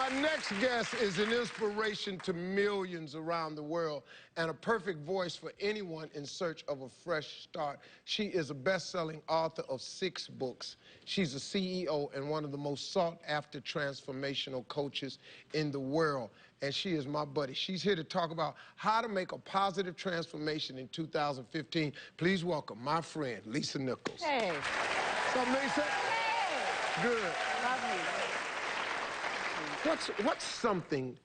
my next guest is an inspiration to millions around the world and a perfect voice for anyone in search of a fresh start. She is a best-selling author of 6 books. She's a CEO and one of the most sought-after transformational coaches in the world. And she is my buddy. She's here to talk about how to make a positive transformation in 2015. Please welcome my friend, Lisa Nichols. Hey. What's up, Lisa? Hey. Good. Love you. What's something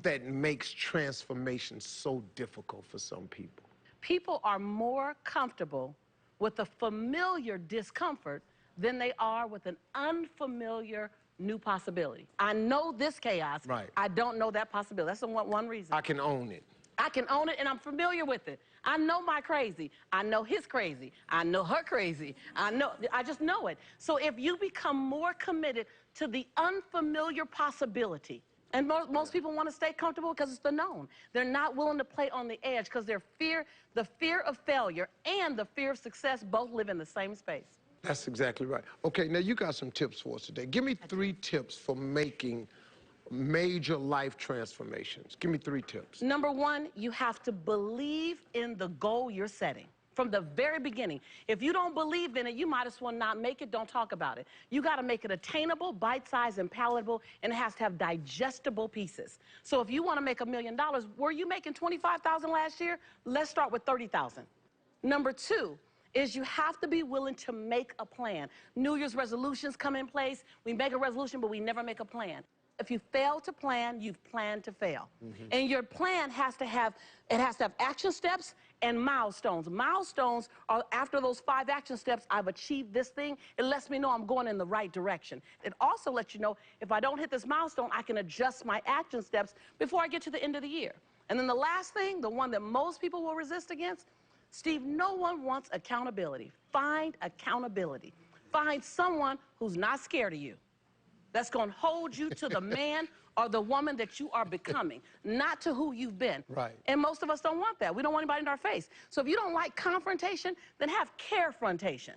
that makes transformation so difficult for some people? People are more comfortable with a familiar discomfort than they are with an unfamiliar new possibility. I know this chaos. Right. I don't know that possibility. That's the one reason. I can own it. I can own it, and I'm familiar with it. I know my crazy. I know his crazy. I know her crazy. I just know it. So if you become more committed to the unfamiliar possibility, and most people want to stay comfortable because it's the known. They're not willing to play on the edge because the fear of failure and the fear of success both live in the same space. That's exactly right. Okay, now you got some tips for us today. Give me 3 tips for making major life transformations. Give me 3 tips. Number 1, you have to believe in the goal you're setting from the very beginning. If you don't believe in it, you might as well not make it. Don't talk about it. You got to make it attainable, bite-sized, and palatable, and it has to have digestible pieces. So if you want to make $1 million, were you making $25,000 last year? Let's start with $30,000. Number 2 is you have to be willing to make a plan. New Year's resolutions come in place. We make a resolution, but we never make a plan. If you fail to plan, you've planned to fail. And your plan has to have action steps and milestones. Milestones are after those 5 action steps, I've achieved this thing. It lets me know I'm going in the right direction. It also lets you know if I don't hit this milestone, I can adjust my action steps before I get to the end of the year. And then the last thing, the one that most people will resist against, Steve, no one wants accountability. Find accountability. Find someone who's not scared of you, that's going to hold you to the man or the woman that you are becoming, not to who you've been. Right. And most of us don't want that. We don't want anybody in our face. So if you don't like confrontation, then have carefrontation.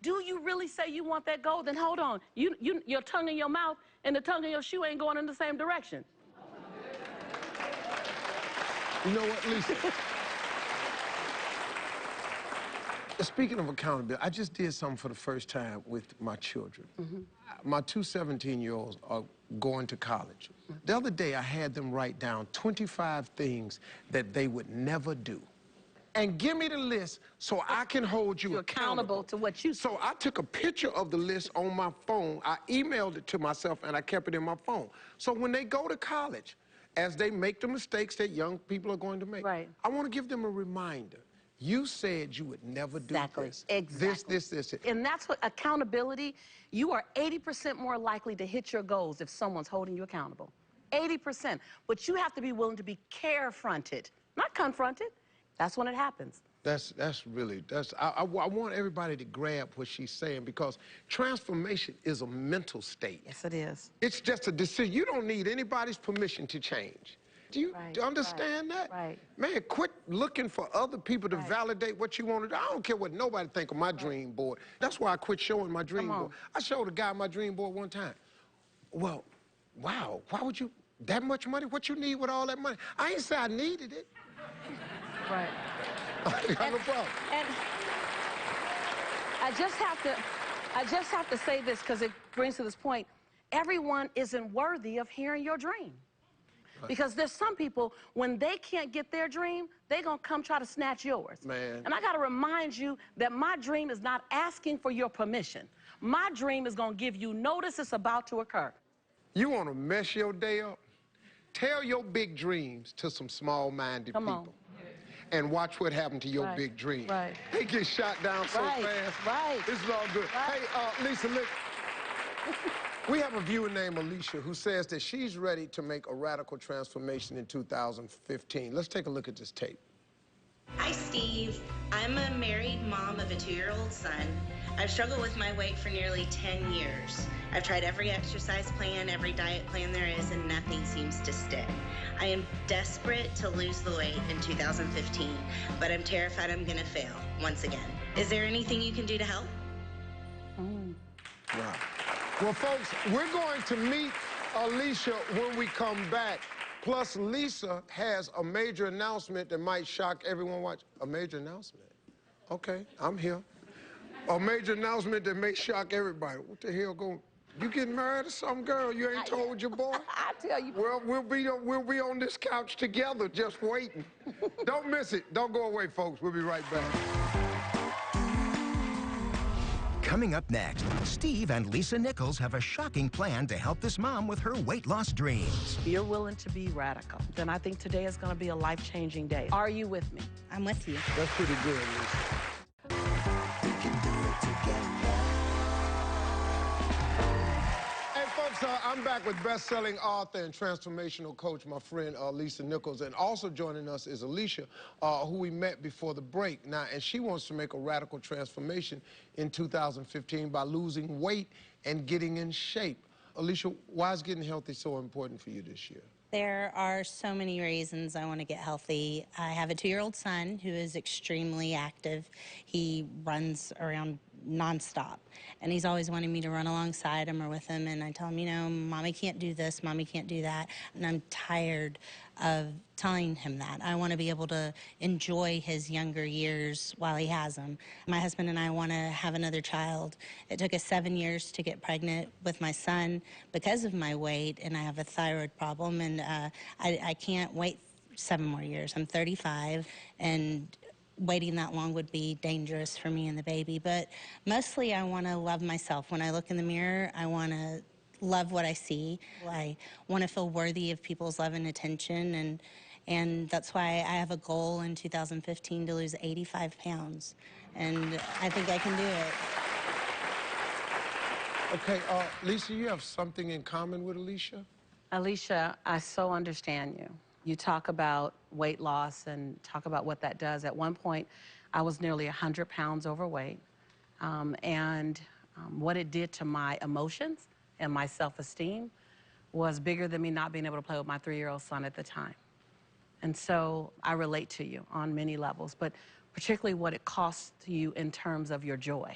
Do you really say you want that goal? Then hold on. Your tongue in your mouth and the tongue in your shoe ain't going in the same direction. You know what, Lisa? Speaking of accountability, I just did something for the first time with my children. My 2 17-year-olds are going to college. The other day, I had them write down 25 things that they would never do. And give me the list so I can hold you accountable to what you say. So I took a picture of the list on my phone, I emailed it to myself, and I kept it in my phone. So when they go to college, as they make the mistakes that young people are going to make, Right. I want to give them a reminder. You said you would never do this. Exactly. This. And that's what accountability, you are 80% more likely to hit your goals if someone's holding you accountable. 80%. But you have to be willing to be carefronted, not confronted. That's when it happens. I want everybody to grab what she's saying, because transformation is a mental state. Yes, it is. It's just a decision. You don't need anybody's permission to change. Do you understand that? Right. Man, quit looking for other people to validate what you want to do. I don't care what nobody think of my dream board. That's why I quit showing my dream board. I showed a guy my dream board one time. Well, wow, why would you, that much money? What you need with all that money? I ain't say I needed it. Right. I got no problem. And I just have to say this because it brings to this point. Everyone isn't worthy of hearing your dream. Right. Because there's some people, when they can't get their dream, they're going to come try to snatch yours. Man. And I got to remind you that my dream is not asking for your permission. My dream is going to give you notice it's about to occur. You want to mess your day up? Tell your big dreams to some small-minded people. And watch what happened to your big dream. Right. They get shot down so fast. Right. This is all good. Right. Hey, Lisa, look. We have a viewer named Alicia who says that she's ready to make a radical transformation in 2015. Let's take a look at this tape. Hi, Steve. I'm a married mom of a 2-year-old son. I've struggled with my weight for nearly 10 years. I've tried every exercise plan, every diet plan there is, and nothing seems to stick. I am desperate to lose the weight in 2015, but I'm terrified I'm going to fail once again. Is there anything you can do to help? Wow. Well, folks, we're going to meet Alicia, when we come back, plus Lisa has a major announcement that might shock everyone watching. A major announcement? Okay, I'm here. A major announcement that may shock everybody. What the hell going? You getting married or something, girl? You ain't told your boy? I tell you. Well, we'll be on this couch together, just waiting. Don't miss it. Don't go away, folks. We'll be right back. Coming up next, Steve and Lisa Nichols have a shocking plan to help this mom with her weight loss dreams. If you're willing to be radical, then I think today is going to be a life-changing day. Are you with me? I'm with you. That's pretty good, Lisa. We can do it together. Hey, folks, I'm back with best-selling author and transformational coach, my friend Lisa Nichols. And also joining us is Alicia, who we met before the break. Now, and she wants to make a radical transformation in 2015 by losing weight and getting in shape. Alicia, why is getting healthy so important for you this year? There are so many reasons I want to get healthy. I have a 2-year-old son who is extremely active. He runs around nonstop, and he's always wanting me to run alongside him or with him, and I tell him, you know, Mommy can't do this, Mommy can't do that, and I'm tired of telling him that. I want to be able to enjoy his younger years while he has them. My husband and I want to have another child. It took us 7 years to get pregnant with my son because of my weight, and I have a thyroid problem, and I can't wait 7 more years. I'm 35, and waiting that long would be dangerous for me and the baby. But mostly I want to love myself. When I look in the mirror, I want to love what I see. I want to feel worthy of people's love and attention, and that's why I have a goal in 2015 to lose 85 pounds, and I think I can do it. Okay, Lisa, you have something in common with Alicia? Alicia, I so understand you. You talk about weight loss and talk about what that does. At one point, I was nearly 100 pounds overweight, and what it did to my emotions and my self-esteem was bigger than me not being able to play with my 3-year-old son at the time. And so I relate to you on many levels, but particularly what it costs you in terms of your joy.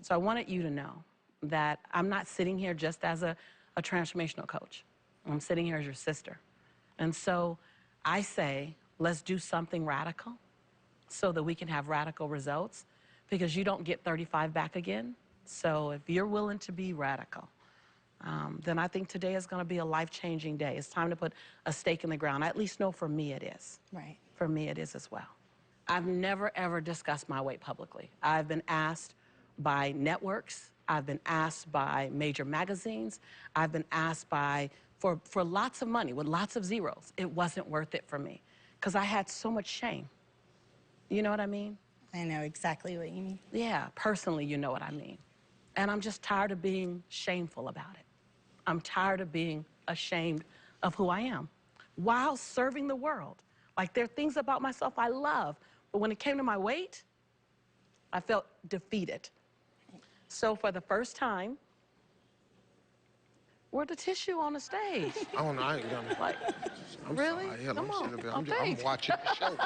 So I wanted you to know that I'm not sitting here just as a transformational coach. I'm sitting here as your sister. And so I say, let's do something radical so that we can have radical results, because you don't get 35 back again. So if you're willing to be radical, then I think today is going to be a life-changing day. It's time to put a stake in the ground. I at least know for me it is. Right. For me it is as well. I've never, ever discussed my weight publicly. I've been asked by networks. I've been asked by major magazines. I've been asked for lots of money with lots of zeros. It wasn't worth it for me because I had so much shame. You know what I mean? I know exactly what you mean. Yeah, personally, you know what I mean. And I'm just tired of being shameful about it. I'm tired of being ashamed of who I am while serving the world. Like, there are things about myself I love, but when it came to my weight, I felt defeated. So for the first time, where's the tissue on the stage? Oh, no, I ain't gonna. Like, I'm really? sorry. Hell, Come I'm on. sitting up here. Oh, I'm thanks. watching the show.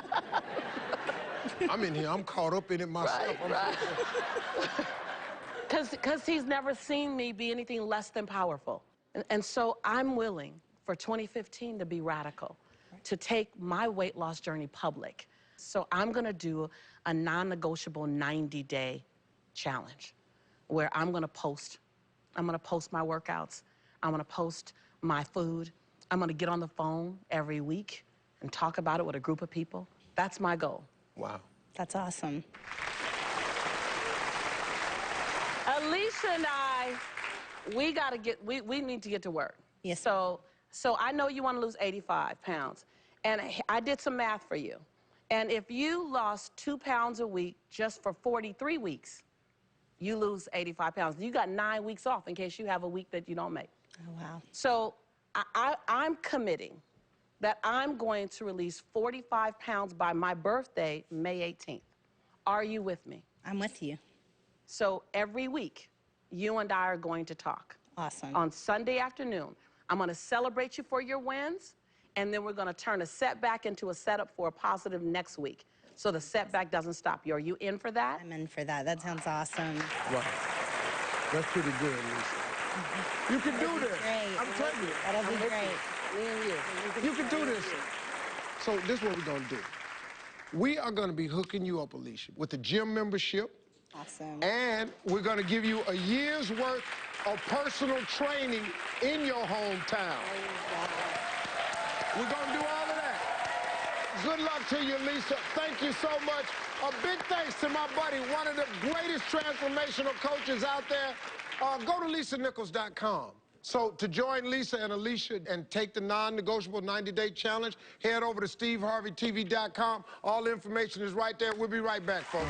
I'm in here. I'm caught up in it myself. Right. Because he's never seen me be anything less than powerful. And so I'm willing for 2015 to be radical, to take my weight loss journey public. So I'm going to do a non-negotiable 90-day challenge where I'm going to post. I'm going to post my workouts. I'm going to post my food. I'm going to get on the phone every week and talk about it with a group of people. That's my goal. Wow. That's awesome. Alicia and I, we need to get to work. Yes. So I know you want to lose 85 pounds. And I did some math for you. And if you lost 2 pounds a week just for 43 weeks, you lose 85 pounds. You got 9 weeks off in case you have a week that you don't make. Oh, wow. So I'm committing that I'm going to release 45 pounds by my birthday, May 18th. Are you with me? I'm with you. So every week, you and I are going to talk. Awesome. On Sunday afternoon, I'm going to celebrate you for your wins, and then we're going to turn a setback into a setup for a positive next week, so the setback doesn't stop you. Are you in for that? I'm in for that. That sounds awesome. Wow. That's pretty good, Lisa. You can do this. Great. I'm telling you. That'll be I'm with great. you. Me and you. You can do this. So this is what we're gonna do. We are gonna be hooking you up, Alicia, with a gym membership. Awesome. And we're gonna give you a year's worth of personal training in your hometown. We're gonna do all of that. Good luck to you, Lisa. Thank you so much. A big thanks to my buddy, one of the greatest transformational coaches out there. Go to LisaNichols.com. So to join Lisa and Alicia and take the non-negotiable 90-day challenge, head over to SteveHarveyTV.com. All the information is right there. We'll be right back, folks.